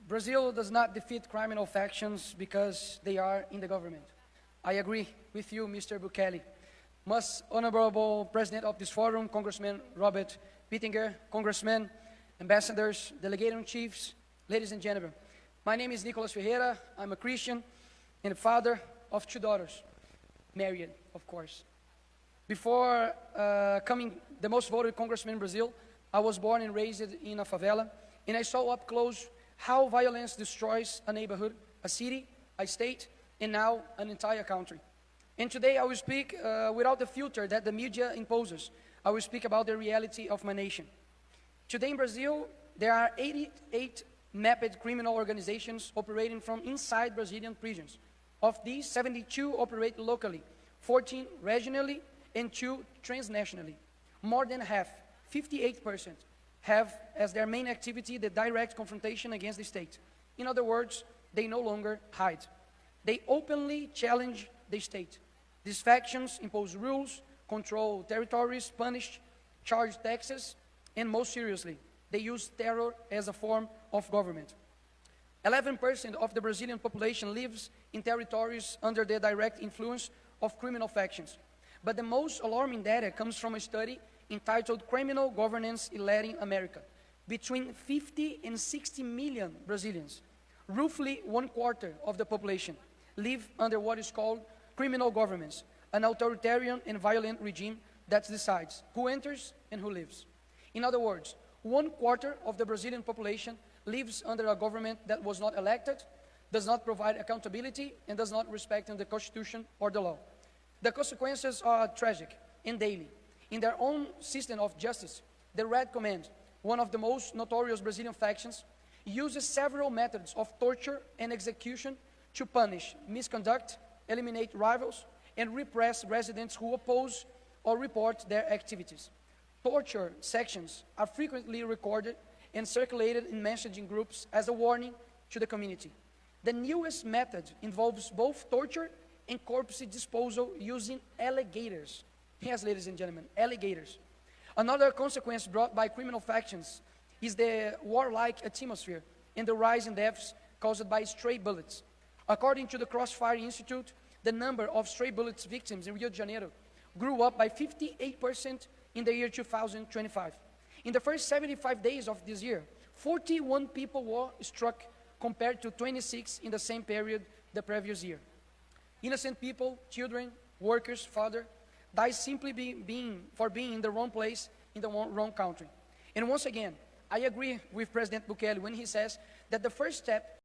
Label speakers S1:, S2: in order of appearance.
S1: Brazil does not defeat criminal factions because they are in the government. I agree with you, Mr. Bukele. Most honorable President of this forum, Congressman Robert Pittenger, Congressmen, ambassadors, delegation chiefs, ladies and gentlemen. My name is Nicolas Ferreira. I'm a Christian and a father of 2 daughters, married, of course. Before coming the most voted congressman in Brazil, I was born and raised in a favela, and I saw up close how violence destroys a neighborhood, a city, a state, and now an entire country. And today I will speak without the filter that the media imposes. I will speak about the reality of my nation. Today in Brazil, there are 88 mapped criminal organizations operating from inside Brazilian prisons. Of these, 72 operate locally, 14 regionally, and 2 transnationally. More than half, 58%, have as their main activity the direct confrontation against the state. In other words, they no longer hide. They openly challenge the state. These factions impose rules, control territories, punish, charge taxes, and most seriously, they use terror as a form of government. 11% of the Brazilian population lives in territories under the direct influence of criminal factions. But the most alarming data comes from a study entitled Criminal Governance in Latin America. Between 50 and 60 million Brazilians, roughly 1/4 of the population, live under what is called criminal governments, an authoritarian and violent regime that decides who enters and who leaves. In other words, 1/4 of the Brazilian population lives under a government that was not elected, does not provide accountability, and does not respect the Constitution or the law. The consequences are tragic and daily. In their own system of justice, the Red Command, one of the most notorious Brazilian factions, uses several methods of torture and execution to punish misconduct, eliminate rivals, and repress residents who oppose or report their activities. Torture sections are frequently recorded and circulated in messaging groups as a warning to the community. The newest method involves both torture and corpse disposal using alligators. Yes, ladies and gentlemen, alligators. Another consequence brought by criminal factions is the warlike atmosphere and the rise in deaths caused by stray bullets. According to the Crossfire Institute, the number of stray bullets victims in Rio de Janeiro grew up by 58% in the year 2025. In the first 75 days of this year, 41 people were struck compared to 26 in the same period the previous year. Innocent people, children, workers, father, die simply for being in the wrong place, in the wrong country. And once again, I agree with President Bukele when he says that the first step